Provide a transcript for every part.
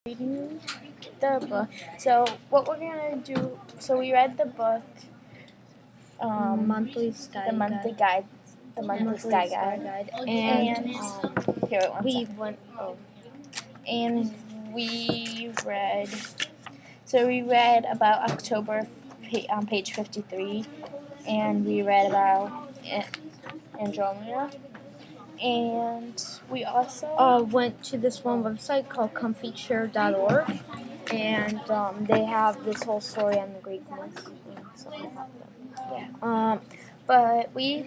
Reading the book. So what we're gonna do? So we read the book, Monthly Sky the monthly Guide. guide, the monthly Sky Guide, And here wait, one we second. went. And we read. So we read about October on page 53, and we read about Andromeda. And we also went to this one website called comfychair.org, and they have this whole story on the Greek myths and stuff like that. Yeah. But we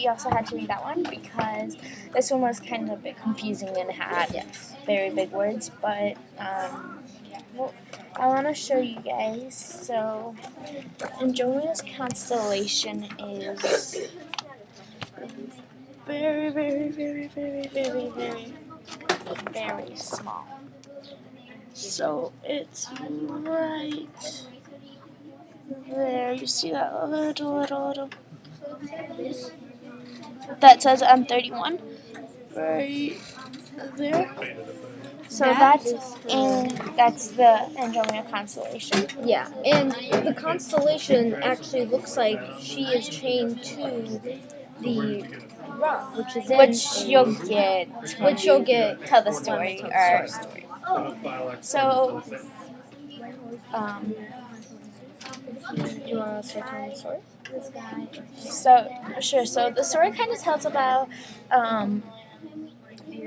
also had to read that one because this one was kind of a bit confusing and had very big words. But well, I want to show you guys. So Andromeda's constellation is very, very, very, very, very, very, very small. So it's right there. You see that little that says M31 right there. So that's the Andromeda constellation. Yeah, and the constellation actually looks like she is chained to the rock, which You'll get tell the story or story. So do you want to start telling the story? So the story kind of tells about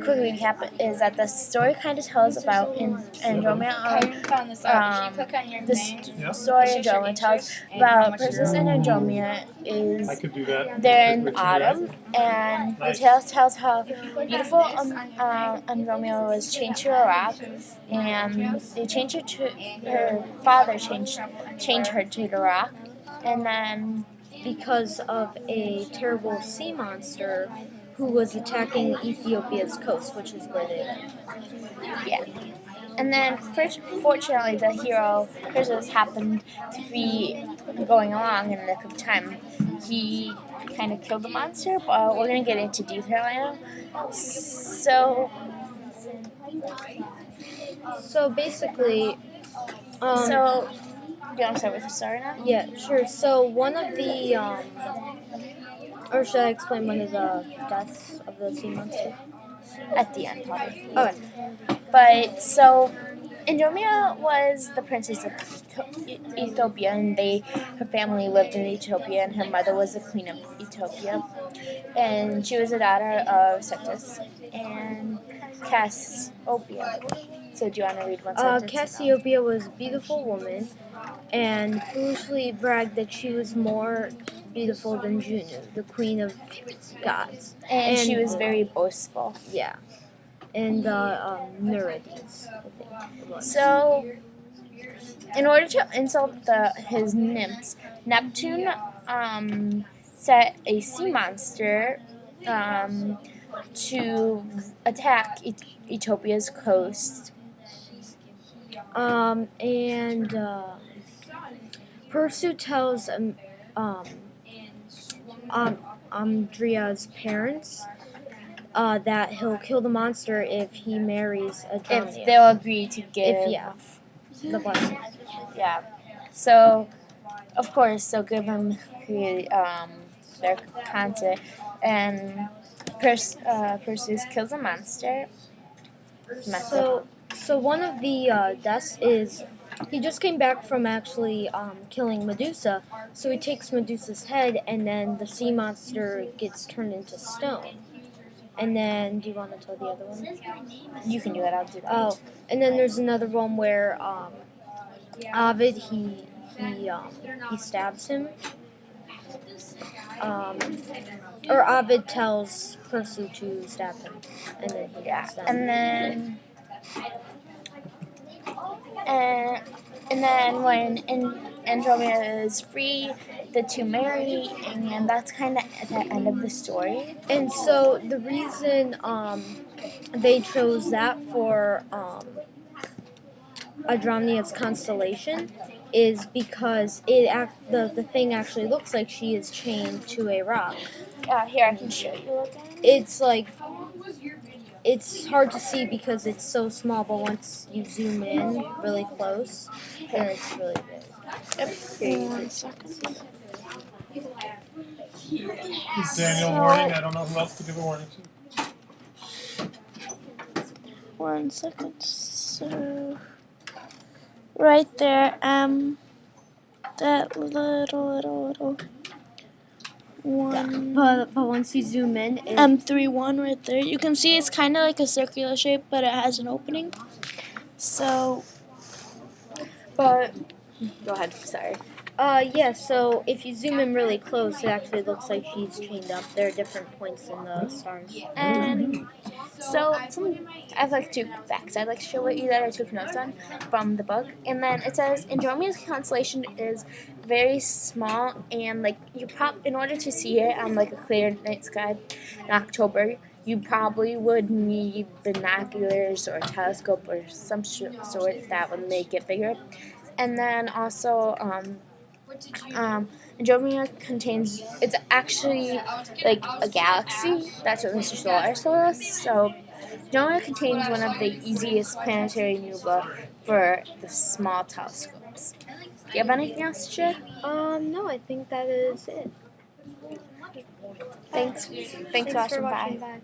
quick recap is that the story kind of tells about Andromeda. The story Andromeda tells about Perseus and Andromeda is they're in autumn, and the tale tells how beautiful Andromeda was chained to a rock, and they changed her to her father chained her to the rock, and then because of a terrible sea monster who was attacking Ethiopia's coast, which is where they live. Yeah. And then, fortunately, the hero, Perseus, happened to be going along in the nick of time. He kind of killed the monster, but we're going to get into detail now. So basically... so, do you want to start with the story now? Yeah, sure. So one of the... or should I explain one of the deaths of the sea monster? At the end, probably. Okay. But, so, Andromeda was the princess of Ethiopia, and her family lived in Ethiopia, and her mother was the queen of Ethiopia. And she was the daughter of Sethus and Cassiopeia. So do you want to read one sentence? Cassiopeia was a beautiful woman, and foolishly bragged that she was more beautiful than Juno, the queen of gods. And she was very boastful. Yeah. And Nereides, I think. So, in order to insult his nymphs, Neptune set a sea monster to attack Ethiopia's coast. And Perseus tells Andrea's parents that he'll kill the monster if he marries Andromeda. If they'll agree to give the blessing. Yeah. So, of course, they'll give him their consent, and Perseus kills the monster. So one of the deaths is he just came back from actually killing Medusa. So he takes Medusa's head, and then the sea monster gets turned into stone. And then, do you want to tell the other one? You can do it. I'll do that. Oh, and then there's another one where Ovid he stabs him. Or Ovid tells Perseus to stab him, and then he stabs him. And then when Andromeda is free, the two marry, and that's kind of the end of the story. And so the reason they chose that for Andromeda's constellation is because the thing actually looks like she is chained to a rock. Here, I can show you again. It's like it's hard to see because it's so small, but once you zoom in really close, then it's really big. Yep. Here, you 1 can second. see that. Daniel, warning. I don't know who else to give a warning to. 1 second. So right there, that little one. But once you zoom in, it, M31 right there. You can see it's kind of like a circular shape, but it has an opening. So, but go ahead. Sorry. yeah. So if you zoom in really close, it actually looks like she's chained up. There are different points in the stars. And so I have like 2 facts I'd like to show what you that I took notes on from the book. And then it says Andromeda's constellation is very small, and like in order to see it on like a clear night sky in October, you probably would need binoculars or a telescope or some sort that would make it bigger. And then also Andromeda contains, it's actually like a galaxy that's in the solar system. So Andromeda contains one of the easiest planetary nebula for the small telescopes. Do you have anything else to share? No, I think that is it. Thanks for watching. Bye. Bye.